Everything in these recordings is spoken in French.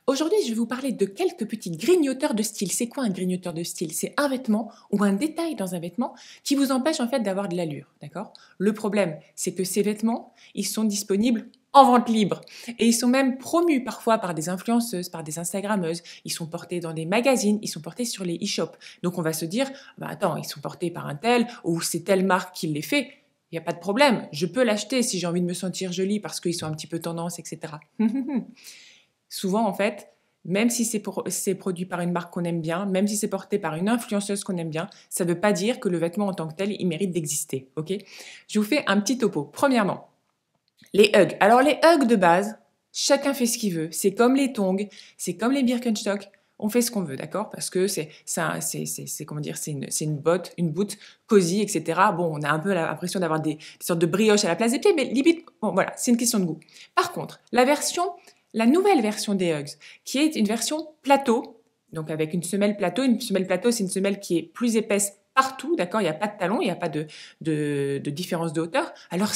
Aujourd'hui, je vais vous parler de quelques petits grignoteurs de style. C'est quoi un grignoteur de style? C'est un vêtement ou un détail dans un vêtement qui vous empêche en fait d'avoir de l'allure, d'accord? Le problème, c'est que ces vêtements, ils sont disponibles en vente libre et ils sont même promus parfois par des influenceuses, par des instagrammeuses. Ils sont portés dans des magazines, ils sont portés sur les e-shops. Donc on va se dire, bah attends, ils sont portés par un tel ou c'est telle marque qui les fait. Il n'y a pas de problème, je peux l'acheter si j'ai envie de me sentir jolie parce qu'ils sont un petit peu tendance, etc. Souvent, en fait, même si c'est produit par une marque qu'on aime bien, même si c'est porté par une influenceuse qu'on aime bien, ça ne veut pas dire que le vêtement en tant que tel, il mérite d'exister, ok? Je vous fais un petit topo. Premièrement, les hugs. Alors, les hugs de base, chacun fait ce qu'il veut. C'est comme les tongs, c'est comme les Birkenstock. On fait ce qu'on veut, d'accord? Parce que comment dire, c'est une botte cosy, etc. Bon, on a un peu l'impression d'avoir des sortes de brioches à la place des pieds, mais limite, bon, voilà, c'est une question de goût. Par contre, la nouvelle version des Hugs, qui est une version plateau, donc avec une semelle plateau. Une semelle plateau, c'est une semelle qui est plus épaisse partout, d'accord? Il n'y a pas de talon, il n'y a pas de différence de hauteur. Alors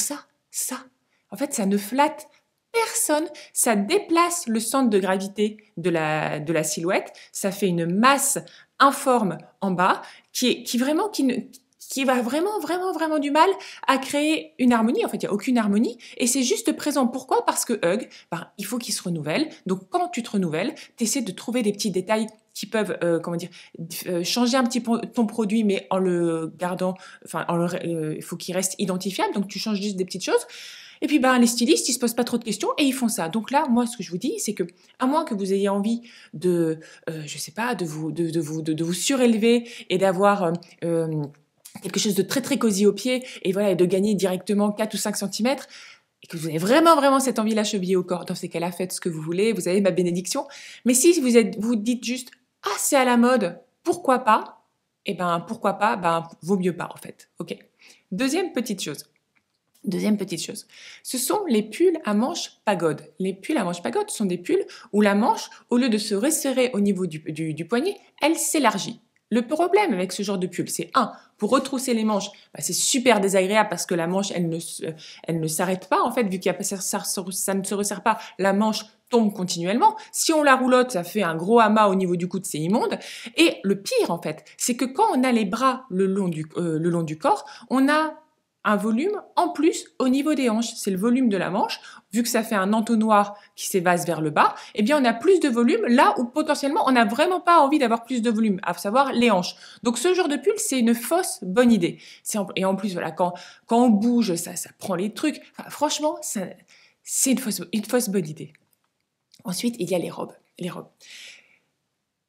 en fait, ça ne flatte personne, ça déplace le centre de gravité de la silhouette, ça fait une masse informe en bas qui va vraiment du mal à créer une harmonie. En fait, il n'y a aucune harmonie et c'est juste présent. Pourquoi? Parce que Hug, il faut qu'il se renouvelle. Donc, quand tu te renouvelles, tu essaies de trouver des petits détails qui peuvent, changer un petit peu ton produit, mais en le gardant, il faut qu'il reste identifiable. Donc, tu changes juste des petites choses. Et puis, les stylistes, ils se posent pas trop de questions et ils font ça. Donc là, moi, ce que je vous dis, c'est que, à moins que vous ayez envie de, je sais pas, de vous surélever et d'avoir quelque chose de très très cosy au pied et voilà, et de gagner directement 4 ou 5 centimètres et que vous avez vraiment cette envie-là chevillée au corps, dans ces cas-là, faites ce que vous voulez, vous avez ma bénédiction. Mais si vous dites juste, ah, c'est à la mode, pourquoi pas? Eh ben, pourquoi pas? Vaut mieux pas, en fait. Ok. Deuxième petite chose, ce sont les pulls à manches pagode. Les pulls à manches pagode sont des pulls où la manche, au lieu de se resserrer au niveau du poignet, elle s'élargit. Le problème avec ce genre de pull, c'est pour retrousser les manches, c'est super désagréable parce que la manche, elle ne s'arrête pas en fait, vu que ça ne se resserre pas, la manche tombe continuellement. Si on la roulotte, ça fait un gros amas au niveau du coude, c'est immonde. Et le pire en fait, c'est que quand on a les bras le long du corps, on a un volume en plus au niveau des hanches. C'est le volume de la manche. Vu que ça fait un entonnoir qui s'évase vers le bas, eh bien, on a plus de volume là où potentiellement on n'a vraiment pas envie d'avoir plus de volume, à savoir les hanches. Donc, ce genre de pull, c'est une fausse bonne idée. Et en plus, voilà, quand on bouge, ça prend les trucs. Enfin, franchement, c'est une fausse bonne idée. Ensuite, il y a les robes.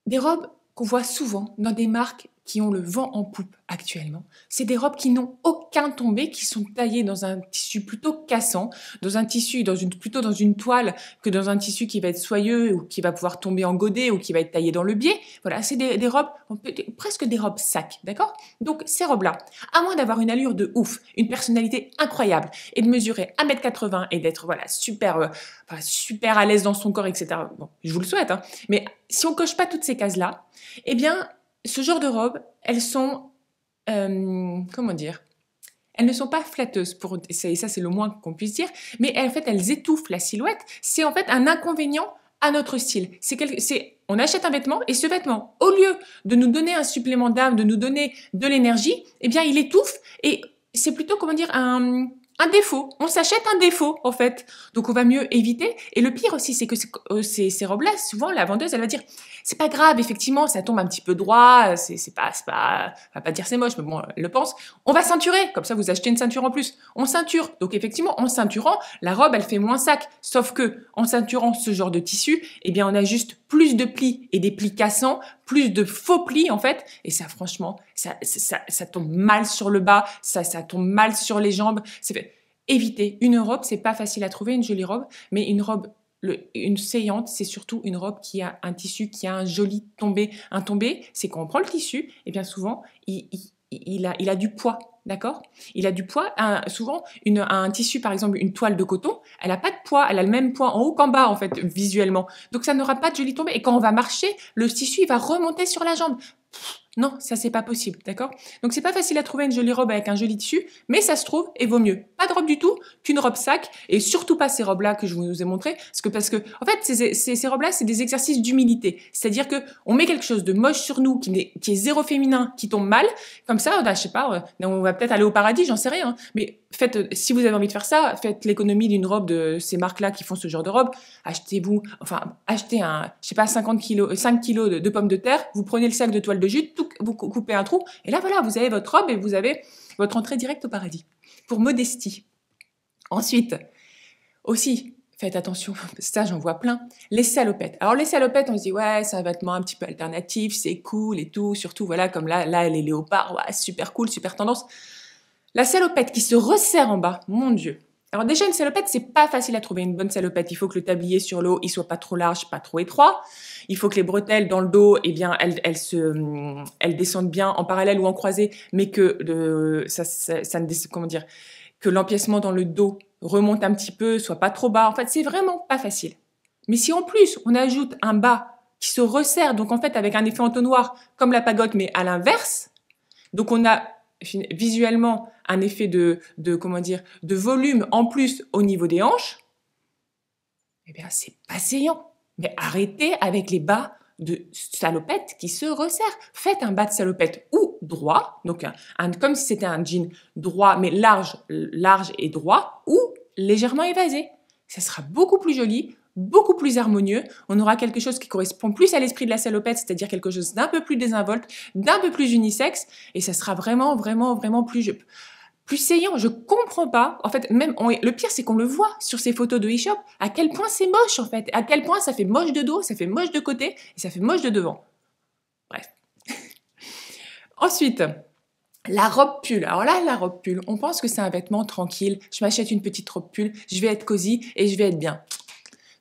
Des robes qu'on voit souvent dans des marques qui ont le vent en poupe actuellement. C'est des robes qui n'ont aucun tombé, qui sont taillées dans un tissu plutôt cassant, plutôt dans une toile que dans un tissu qui va être soyeux ou qui va pouvoir tomber en godet ou qui va être taillé dans le biais. Voilà, c'est des robes, presque des robes sacs, d'accord? Donc ces robes-là, à moins d'avoir une allure de ouf, une personnalité incroyable et de mesurer 1m80 et d'être super à l'aise dans son corps, etc. Bon, je vous le souhaite, hein. Mais si on coche pas toutes ces cases-là, eh bien, ce genre de robes, elles sont, comment dire, elles ne sont pas flatteuses, et ça c'est le moins qu'on puisse dire, mais en fait elles étouffent la silhouette. C'est en fait un inconvénient à notre style. On achète un vêtement et ce vêtement, au lieu de nous donner un supplément d'âme, de nous donner de l'énergie, eh bien il étouffe et c'est plutôt, comment dire, un défaut. On s'achète un défaut, en fait. Donc, on va mieux éviter. Et le pire aussi, c'est que ces robes-là, souvent, la vendeuse, elle va dire, c'est pas grave, effectivement, ça tombe un petit peu droit, elle va pas dire c'est moche, mais bon, elle le pense. On va ceinturer. Comme ça, vous achetez une ceinture en plus. On ceinture. Donc, effectivement, en ceinturant, la robe, elle fait moins sac. Sauf que, en ceinturant ce genre de tissu, eh bien, on a juste plus de plis et des plis cassants, plus de faux plis, en fait. Et ça, franchement, ça tombe mal sur le bas, ça tombe mal sur les jambes. Évitez. Une robe, c'est pas facile à trouver, une jolie robe, mais une saillante, c'est surtout une robe qui a un tissu, qui a un joli tombé. Un tombé, c'est quand on prend le tissu, et bien souvent, il a du poids. d'accord? Il a du poids. Souvent, un tissu, par exemple, une toile de coton, elle n'a pas de poids, elle a le même poids en haut qu'en bas, en fait, visuellement. Donc, ça n'aura pas de jolie tombée. Et quand on va marcher, le tissu, il va remonter sur la jambe. Non, ça c'est pas possible, d'accord? Donc c'est pas facile à trouver une jolie robe avec un joli tissu, mais ça se trouve et vaut mieux pas de robe du tout qu'une robe sac, et surtout pas ces robes-là que je vous ai montrées, parce que en fait ces robes-là c'est des exercices d'humilité, c'est-à-dire que on met quelque chose de moche sur nous qui est zéro féminin, qui tombe mal, comme ça, je sais pas, on va peut-être aller au paradis, j'en sais rien, mais faites, si vous avez envie de faire ça, faites l'économie d'une robe de ces marques-là qui font ce genre de robe, achetez je sais pas, 5 kilos de pommes de terre, vous prenez le sac de toile de jute, vous coupez un trou, et là voilà, vous avez votre robe et vous avez votre entrée directe au paradis. Pour modestie. Ensuite, aussi, faites attention, ça j'en vois plein, les salopettes. Alors les salopettes, on se dit ouais, c'est un vêtement un petit peu alternatif, c'est cool et tout, surtout voilà, comme là les léopards, ouais, super cool, super tendance. La salopette qui se resserre en bas, mon Dieu. Alors déjà, une salopette, c'est pas facile à trouver. Une bonne salopette, il faut que le tablier sur le haut, il soit pas trop large, pas trop étroit. Il faut que les bretelles dans le dos, eh bien, elles descendent bien en parallèle ou en croisée, mais que comment dire, que l'empiècement dans le dos remonte un petit peu, soit pas trop bas. En fait, c'est vraiment pas facile. Mais si en plus, on ajoute un bas qui se resserre, donc en fait, avec un effet entonnoir, comme la pagode, mais à l'inverse, donc on a visuellement un effet de volume en plus au niveau des hanches, eh bien, c'est pas saillant. Mais arrêtez avec les bas de salopette qui se resserrent. Faites un bas de salopette ou droit, donc comme si c'était un jean droit, mais large et droit, ou légèrement évasé. Ça sera beaucoup plus joli, beaucoup plus harmonieux. On aura quelque chose qui correspond plus à l'esprit de la salopette, c'est-à-dire quelque chose d'un peu plus désinvolte, d'un peu plus unisexe, et ça sera vraiment, vraiment, vraiment plus saillant. Je comprends pas. En fait, le pire, c'est qu'on le voit sur ces photos de e-shop, à quel point c'est moche, en fait. À quel point ça fait moche de dos, ça fait moche de côté, et ça fait moche de devant. Bref. Ensuite, la robe pull. Alors là, la robe pull, on pense que c'est un vêtement tranquille. Je m'achète une petite robe pull, je vais être cosy et je vais être bien.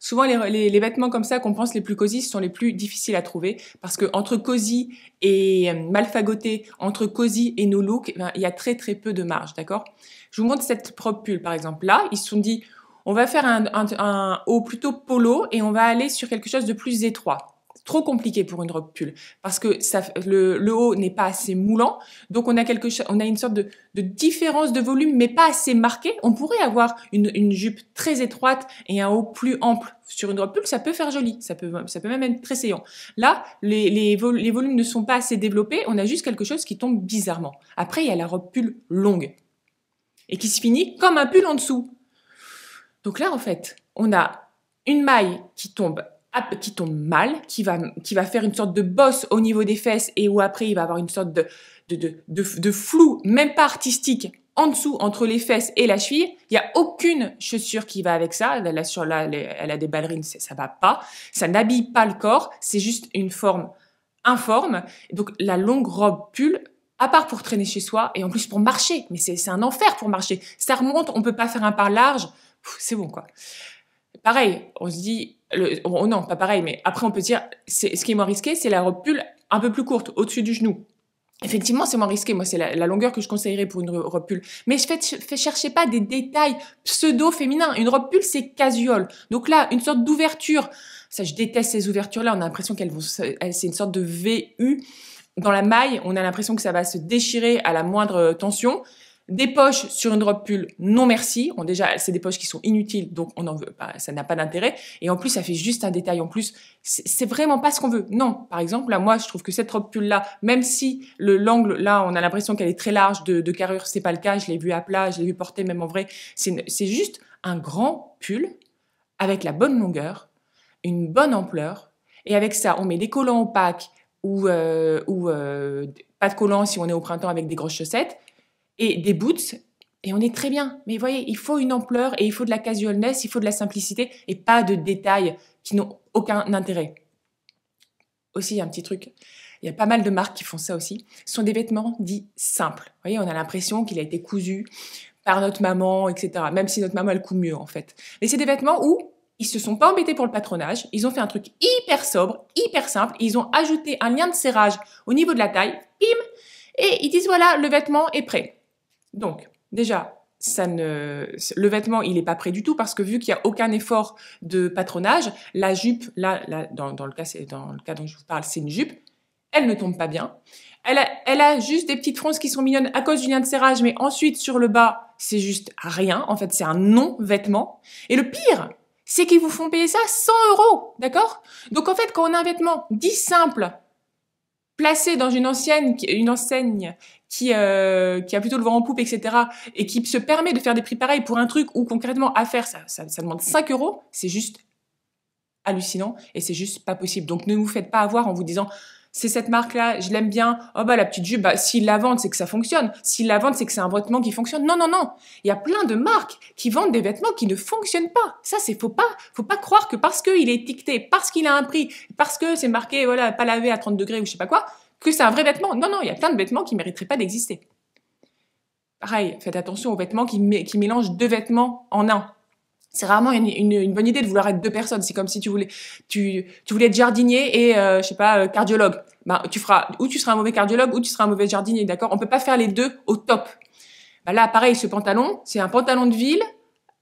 Souvent, les vêtements comme ça qu'on pense les plus cosy sont les plus difficiles à trouver parce que entre cosy et mal fagoté, entre cosy et no look, il y a très très peu de marge, d'accord? Je vous montre cette robe pull par exemple. Là, ils se sont dit, on va faire un haut plutôt polo et on va aller sur quelque chose de plus étroit. Trop compliqué pour une robe pull parce que le haut n'est pas assez moulant, donc on a une sorte de différence de volume mais pas assez marquée. On pourrait avoir une jupe très étroite et un haut plus ample sur une robe pull, ça peut faire joli, ça peut même être très saillant. Là, les volumes ne sont pas assez développés, on a juste quelque chose qui tombe bizarrement. Après, il y a la robe pull longue et qui se finit comme un pull en dessous. Donc là, en fait, on a une maille qui tombe mal, qui va faire une sorte de bosse au niveau des fesses et où après il va avoir une sorte de flou, même pas artistique, en dessous, entre les fesses et la cheville. Il n'y a aucune chaussure qui va avec ça. Elle a des ballerines, ça va pas. Ça n'habille pas le corps, c'est juste une forme informe. Donc la longue robe pull, à part pour traîner chez soi et en plus pour marcher, mais c'est un enfer pour marcher. Ça remonte, on peut pas faire un pas large, c'est bon quoi. Pareil, on se dit, non, pas pareil, mais après on peut dire, ce qui est moins risqué, c'est la robe pull un peu plus courte, au-dessus du genou. Effectivement, c'est moins risqué. Moi, c'est la longueur que je conseillerais pour une robe pull. Mais cherchez pas des détails pseudo-féminins. Une robe pull, c'est casual. Donc là, une sorte d'ouverture. Ça, je déteste ces ouvertures-là. On a l'impression c'est une sorte de VU. Dans la maille, on a l'impression que ça va se déchirer à la moindre tension. Des poches sur une robe pull, non merci. Bon, déjà, c'est des poches qui sont inutiles, donc on n'en veut pas, ça n'a pas d'intérêt. Et en plus, ça fait juste un détail en plus. C'est vraiment pas ce qu'on veut. Non, par exemple, là, moi, je trouve que cette robe pull-là, même si l'angle, là, on a l'impression qu'elle est très large de carrure, c'est pas le cas. Je l'ai vu à plat, je l'ai vu porter même en vrai. C'est juste un grand pull avec la bonne longueur, une bonne ampleur. Et avec ça, on met des collants opaques ou pas de collants si on est au printemps avec des grosses chaussettes. Et des boots, et on est très bien. Mais vous voyez, il faut une ampleur et il faut de la casualness, il faut de la simplicité et pas de détails qui n'ont aucun intérêt. Aussi, il y a un petit truc, il y a pas mal de marques qui font ça aussi. Ce sont des vêtements dits simples. Vous voyez, on a l'impression qu'il a été cousu par notre maman, etc. Même si notre maman, elle coud mieux, en fait. Mais c'est des vêtements où ils se sont pas embêtés pour le patronage, ils ont fait un truc hyper sobre, hyper simple, et ils ont ajouté un lien de serrage au niveau de la taille, bim, et ils disent voilà, le vêtement est prêt. Donc, déjà, le vêtement, il n'est pas prêt du tout parce que vu qu'il n'y a aucun effort de patronage, la jupe, là dans le cas dont je vous parle, c'est une jupe, elle ne tombe pas bien. Elle a juste des petites fronces qui sont mignonnes à cause du lien de serrage, mais ensuite, sur le bas, c'est juste rien. En fait, c'est un non-vêtement. Et le pire, c'est qu'ils vous font payer ça 100 €, d'accord? Donc, en fait, quand on a un vêtement dit simple, placé dans une enseigne qui a plutôt le vent en poupe, etc., et qui se permet de faire des prix pareils pour un truc où concrètement à faire, ça demande 5 €, c'est juste hallucinant et c'est juste pas possible. Donc ne vous faites pas avoir en vous disant c'est cette marque-là, je l'aime bien, oh bah la petite jupe, bah s'ils la vendent, c'est que ça fonctionne. S'ils la vendent, c'est que c'est un vêtement qui fonctionne. Non, non, non. Il y a plein de marques qui vendent des vêtements qui ne fonctionnent pas. Ça, faut pas croire que parce qu'il est étiqueté, parce qu'il a un prix, parce que c'est marqué, voilà, pas lavé à 30 degrés ou je sais pas quoi, que c'est un vrai vêtement. Non, non, il y a plein de vêtements qui mériteraient pas d'exister. Pareil, faites attention aux vêtements qui mélangent deux vêtements en un. C'est rarement une bonne idée de vouloir être deux personnes. C'est comme si tu voulais être jardinier et je sais pas cardiologue. Ben tu seras un mauvais cardiologue ou tu seras un mauvais jardinier, d'accord? On peut pas faire les deux au top. Ben là, pareil, ce pantalon, c'est un pantalon de ville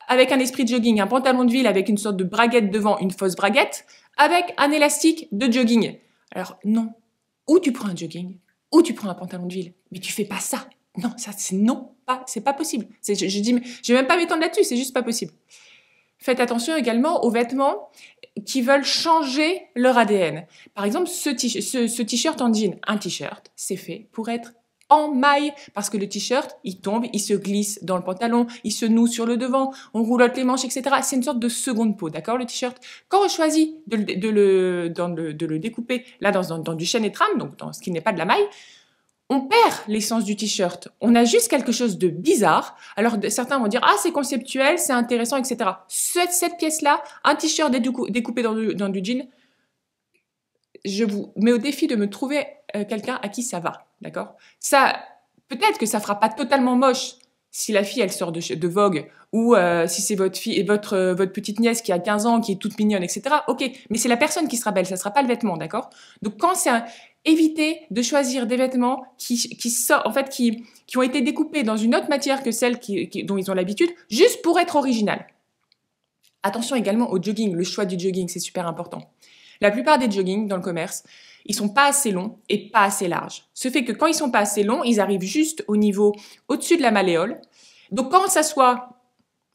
avec un esprit de jogging, un pantalon de ville avec une sorte de braguette devant, une fausse braguette, avec un élastique de jogging. Alors non, ou tu prends un jogging, ou tu prends un pantalon de ville, mais tu fais pas ça. Non, ça c'est non, c'est pas possible. Je dis, je vais même pas m'étendre là-dessus, c'est juste pas possible. Faites attention également aux vêtements qui veulent changer leur ADN. Par exemple, ce t-shirt en jean, un t-shirt, c'est fait pour être en maille, parce que le t-shirt, il tombe, il se glisse dans le pantalon, il se noue sur le devant, on roulotte les manches, etc. C'est une sorte de seconde peau, d'accord, le t-shirt. Quand on choisit de le découper, là, dans du chêne et trame, donc dans ce qui n'est pas de la maille, on perd l'essence du t-shirt. On a juste quelque chose de bizarre. Alors certains vont dire ah c'est conceptuel, c'est intéressant, etc. Cette pièce-là, un t-shirt découpé dans du jean, je vous mets au défi de me trouver quelqu'un à qui ça va, d'accord? Ça, peut-être que ça fera pas totalement moche si la fille elle sort de Vogue ou si c'est votre fille et votre petite nièce qui a 15 ans qui est toute mignonne, etc. Ok, mais c'est la personne qui sera belle, ça sera pas le vêtement, d'accord? Donc quand c'est évitez de choisir des vêtements qui ont été découpés dans une autre matière que celle dont ils ont l'habitude, juste pour être original. Attention également au jogging, le choix du jogging, c'est super important. La plupart des joggings dans le commerce, ils sont pas assez longs et pas assez larges. Ce fait que quand ils sont pas assez longs, ils arrivent juste au-dessus de la malléole. Donc quand on s'assoit,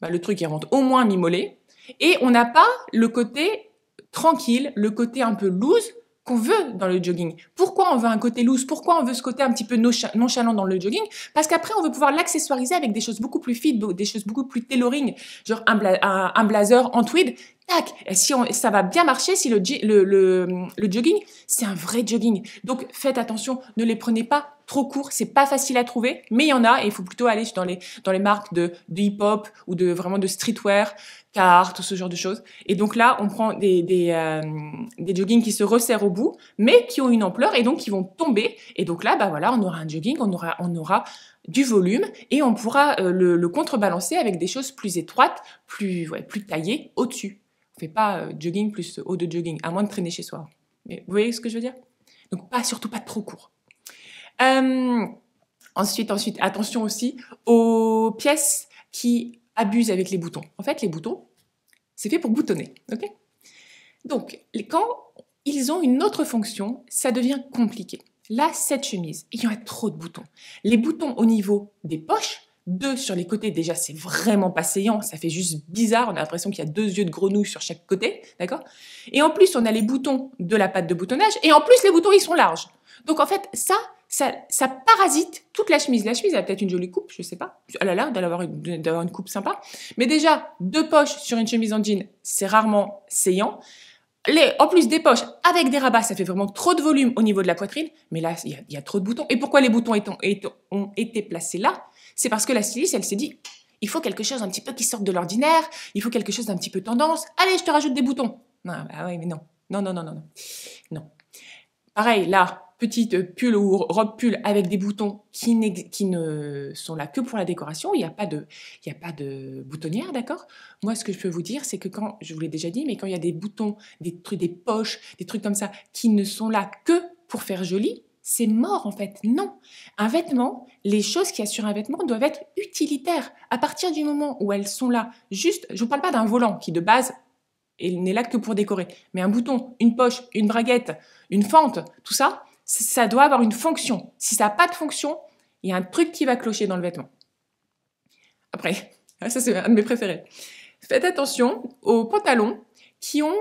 le truc il rentre au moins mi-mollet et on n'a pas le côté tranquille, le côté un peu loose qu'on veut dans le jogging. Pourquoi on veut un côté loose? Pourquoi on veut ce côté un petit peu nonchalant dans le jogging? Parce qu'après, on veut pouvoir l'accessoiriser avec des choses beaucoup plus fit, des choses beaucoup plus tailoring, genre un blazer en tweed. Tac! Et ça va bien marcher si le jogging, c'est un vrai jogging. Donc, faites attention, ne les prenez pas trop courts, c'est pas facile à trouver, mais il y en a et il faut plutôt aller dans les marques de hip-hop ou vraiment de streetwear, Carhartt, tout ce genre de choses. Et donc là, on prend des joggings qui se resserrent au bout, mais qui ont une ampleur et donc qui vont tomber. Et donc là, voilà, on aura un jogging, on aura du volume et on pourra le contrebalancer avec des choses plus étroites, plus taillées au-dessus. On fait pas jogging plus haut de jogging, à moins de traîner chez soi. Mais vous voyez ce que je veux dire? Donc surtout pas trop court. Ensuite, attention aussi aux pièces qui abusent avec les boutons. En fait, les boutons, c'est fait pour boutonner, ok? Donc, quand ils ont une autre fonction, ça devient compliqué. Là, cette chemise, il y a trop de boutons. Les boutons au niveau des poches, 2 sur les côtés, déjà, c'est vraiment pas saillant, ça fait juste bizarre, on a l'impression qu'il y a 2 yeux de grenouille sur chaque côté, d'accord? Et en plus, on a les boutons de la patte de boutonnage, et en plus, les boutons, ils sont larges. Donc, en fait, ça parasite toute la chemise. La chemise, elle a peut-être une jolie coupe, je sais pas. Elle a l'air d'avoir une coupe sympa. Mais déjà, 2 poches sur une chemise en jean, c'est rarement saillant. En plus des poches avec des rabats, ça fait vraiment trop de volume au niveau de la poitrine. Mais là, il y a trop de boutons. Et pourquoi les boutons ont été placés là? C'est parce que la styliste, elle s'est dit, il faut quelque chose un petit peu qui sorte de l'ordinaire. Il faut quelque chose d'un petit peu tendance. Allez, je te rajoute des boutons. Non, bah ouais, mais non. Non. Pareil, là, petite pull ou robe pull avec des boutons qui ne sont là que pour la décoration. Il n'y a pas de boutonnière, d'accord? Moi, ce que je peux vous dire, c'est que quand, je vous l'ai déjà dit, mais quand il y a des boutons, des poches, des trucs comme ça, qui ne sont là que pour faire joli, c'est mort en fait. Non. Un vêtement, les choses qu'il y a sur un vêtement doivent être utilitaires. À partir du moment où elles sont là, juste, je ne vous parle pas d'un volant qui de base n'est là que pour décorer, mais un bouton, une poche, une braguette, une fente, tout ça, ça doit avoir une fonction. Si ça n'a pas de fonction, il y a un truc qui va clocher dans le vêtement. Après, ça c'est un de mes préférés. Faites attention aux pantalons qui ont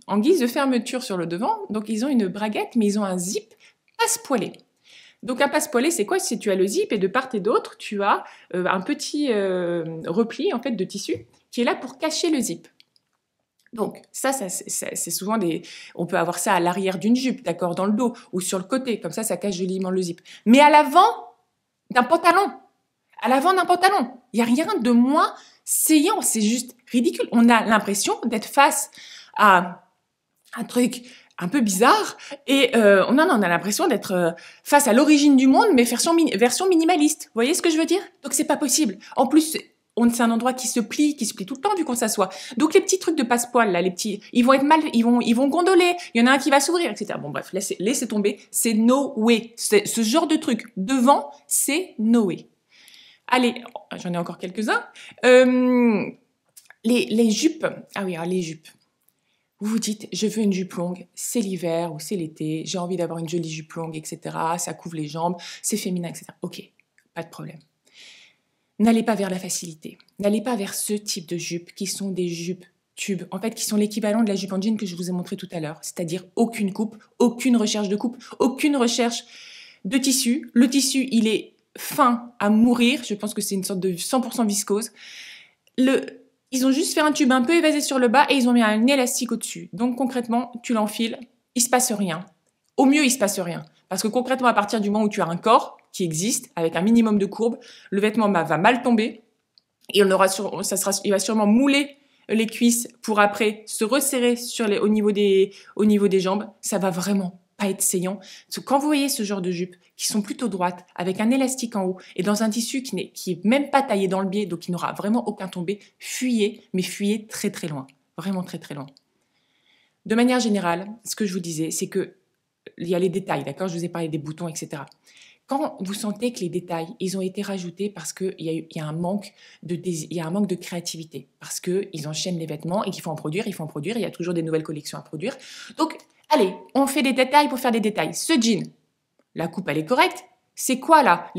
en guise de fermeture sur le devant. Donc, ils ont une braguette, mais ils ont un zip passe-poilé. Donc, un passe-poilé, c'est quoi? C'est tu as le zip et de part et d'autre, tu as un petit repli en fait de tissu qui est là pour cacher le zip. Donc, ça c'est souvent on peut avoir ça à l'arrière d'une jupe, d'accord, dans le dos ou sur le côté, comme ça cache joliment le zip. Mais à l'avant d'un pantalon, il n'y a rien de moins saillant, c'est juste ridicule. On a l'impression d'être face à un truc un peu bizarre et on a l'impression d'être face à l'origine du monde, mais version minimaliste. Vous voyez ce que je veux dire? Donc c'est pas possible. En plus, c'est un endroit qui se plie tout le temps vu qu'on s'assoit. Donc les petits trucs de passe-poil là, ils vont être mal, ils vont gondoler. Il y en a un qui va s'ouvrir, etc. Bon bref, laissez tomber. C'est no way. Ce genre de truc devant, c'est no way. Allez, j'en ai encore quelques-uns. Les jupes. Ah oui, les jupes. Vous vous dites, je veux une jupe longue, c'est l'hiver ou c'est l'été, j'ai envie d'avoir une jolie jupe longue, etc. Ça couvre les jambes, c'est féminin, etc. Ok, pas de problème. N'allez pas vers la facilité. N'allez pas vers ce type de jupes qui sont des jupes tubes, en fait, qui sont l'équivalent de la jupe en jean que je vous ai montré tout à l'heure. C'est-à-dire aucune coupe, aucune recherche de coupe, aucune recherche de tissu. Le tissu, il est fin à mourir. Je pense que c'est une sorte de 100% viscose. Ils ont juste fait un tube un peu évasé sur le bas et ils ont mis un élastique au-dessus. Donc concrètement, tu l'enfiles, il se passe rien. Au mieux, il se passe rien. Parce que concrètement, à partir du moment où tu as un corps qui existe, avec un minimum de courbe, le vêtement va mal tomber et il va sûrement mouler les cuisses pour après se resserrer au niveau des jambes. Ça va vraiment pas être saillant. Parce que quand vous voyez ce genre de jupes qui sont plutôt droites, avec un élastique en haut et dans un tissu qui est même pas taillé dans le biais, donc qui n'aura vraiment aucun tombé, fuyez, mais fuyez très très loin. Vraiment très très loin. De manière générale, ce que je vous disais, c'est que il y a les détails, d'accord? Je vous ai parlé des boutons, etc. Quand vous sentez que les détails, ils ont été rajoutés parce qu'il y a un manque de créativité, parce qu'ils enchaînent les vêtements et qu'il faut en produire, il y a toujours des nouvelles collections à produire. Donc, allez, on fait des détails pour faire des détails. Ce jean, la coupe, elle est correcte. C'est quoi là?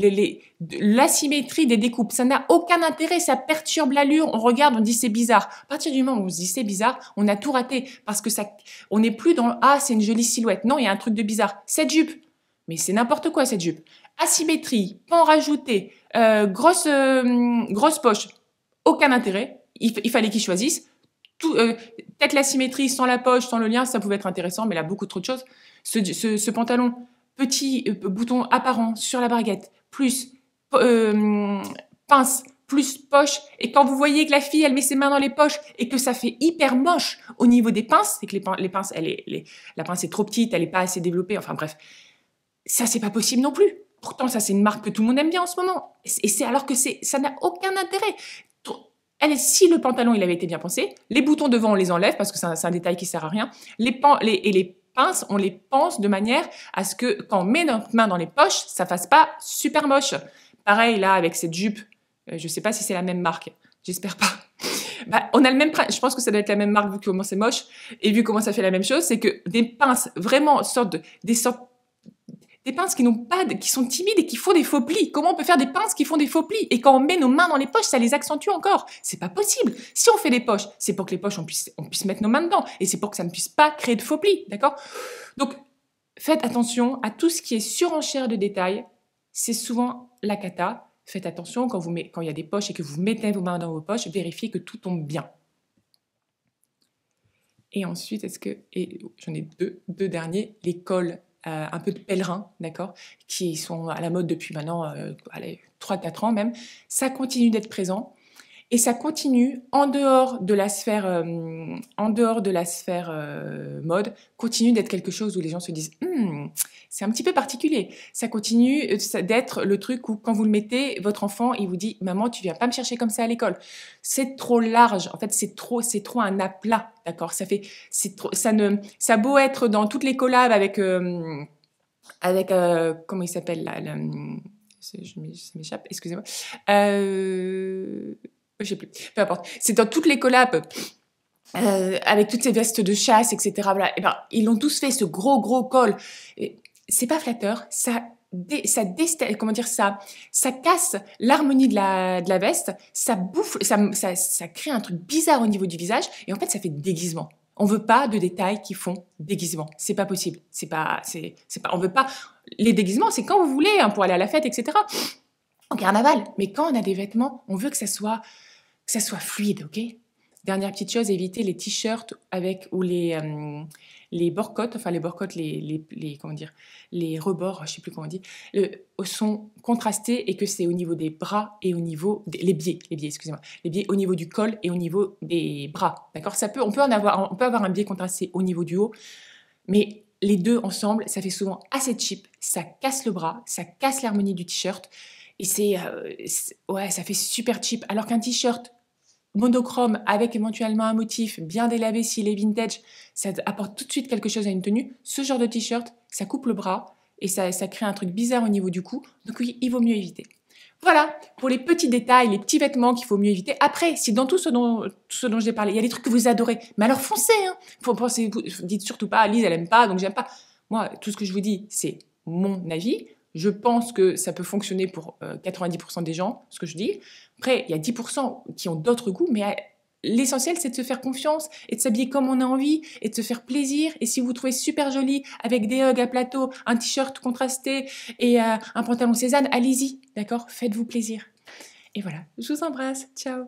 L'asymétrie des découpes, ça n'a aucun intérêt, ça perturbe l'allure. On regarde, on dit c'est bizarre. À partir du moment où on se dit c'est bizarre, on a tout raté parce que on n'est plus dans c'est une jolie silhouette. Non, il y a un truc de bizarre. Cette jupe, mais c'est n'importe quoi cette jupe. Asymétrie, pan rajouté, grosse poche, aucun intérêt. Il fallait qu'ils choisissent. Peut-être l'asymétrie sans la poche, sans le lien, ça pouvait être intéressant, mais là beaucoup trop de choses. Ce pantalon, petit bouton apparent sur la braguette, plus pince, plus poche, et quand vous voyez que la fille, elle met ses mains dans les poches et que ça fait hyper moche au niveau des pinces, c'est que les pinces, la pince est trop petite, elle n'est pas assez développée, enfin bref, ça c'est pas possible non plus. Pourtant, ça c'est une marque que tout le monde aime bien en ce moment, et c'est alors que ça n'a aucun intérêt. Si le pantalon il avait été bien pensé, les boutons devant on les enlève parce que c'est un détail qui sert à rien. Les pinces, on les pense de manière à ce que quand on met notre main dans les poches, ça fasse pas super moche. Pareil là avec cette jupe, je sais pas si c'est la même marque, j'espère pas. On a le même je pense que ça doit être la même marque vu comment c'est moche et vu comment ça fait la même chose, c'est que des pinces vraiment des pinces qui sont timides et qui font des faux plis. Comment on peut faire des pinces qui font des faux plis? Et quand on met nos mains dans les poches, ça les accentue encore. C'est pas possible. Si on fait des poches, c'est pour que les poches, on puisse mettre nos mains dedans. Et c'est pour que ça ne puisse pas créer de faux plis. D'accord? Donc, faites attention à tout ce qui est surenchère de détails. C'est souvent la cata. Faites attention quand il y a des poches et que vous mettez vos mains dans vos poches, vérifiez que tout tombe bien. Et ensuite, j'en ai deux derniers, les cols. Un peu de pèlerins, d'accord, qui sont à la mode depuis maintenant 3-4 ans même, ça continue d'être présent et ça continue en dehors de la sphère mode, continue d'être quelque chose où les gens se disent c'est un petit peu particulier. Ça continue d'être le truc où quand vous le mettez, votre enfant il vous dit maman tu viens pas me chercher comme ça à l'école. C'est trop large. En fait c'est trop un aplat, d'accord. Ça a beau être dans toutes les collabs avec avec, comment il s'appelle là, ça m'échappe, excusez-moi. Je sais plus, peu importe. C'est dans toutes les collabs, avec toutes ces vestes de chasse, etc. Voilà. Et ben, ils l'ont tous fait, ce gros col. C'est pas flatteur, comment dire, ça casse l'harmonie de la veste, ça bouffe, ça crée un truc bizarre au niveau du visage, et en fait, ça fait déguisement. On veut pas de détails qui font déguisement. C'est pas possible. On veut pas. Les déguisements, c'est quand vous voulez, hein, pour aller à la fête, etc. En carnaval. Mais quand on a des vêtements, on veut que ça soit fluide, ok? Dernière petite chose, éviter les t-shirts avec ou les borcottes, enfin les borcottes, comment dire, les rebords, je sais plus comment on dit, sont contrastés et que c'est au niveau des bras et au niveau les biais, excusez-moi, les biais au niveau du col et au niveau des bras, d'accord? On peut avoir un biais contrasté au niveau du haut, mais les deux ensemble, ça fait souvent assez cheap, ça casse le bras, ça casse l'harmonie du t-shirt et ouais, ça fait super cheap. Alors qu'un t-shirt monochrome avec éventuellement un motif bien délavé s'il est vintage, ça apporte tout de suite quelque chose à une tenue. Ce genre de t-shirt, ça coupe le bras et ça crée un truc bizarre au niveau du cou. Donc oui, il vaut mieux éviter. Voilà, pour les petits détails, les petits vêtements qu'il faut mieux éviter. Après, si dans tout ce dont j'ai parlé, il y a des trucs que vous adorez, mais alors foncez, hein. Dites surtout pas, Lise, elle aime pas, donc j'aime pas. Moi, tout ce que je vous dis, c'est mon avis. Je pense que ça peut fonctionner pour 90% des gens, ce que je dis. Après, il y a 10% qui ont d'autres goûts, mais l'essentiel, c'est de se faire confiance et de s'habiller comme on a envie et de se faire plaisir. Et si vous trouvez super joli avec des hugs à plateau, un t-shirt contrasté et un pantalon Cézanne, allez-y, d'accord? Faites-vous plaisir. Et voilà, je vous embrasse. Ciao!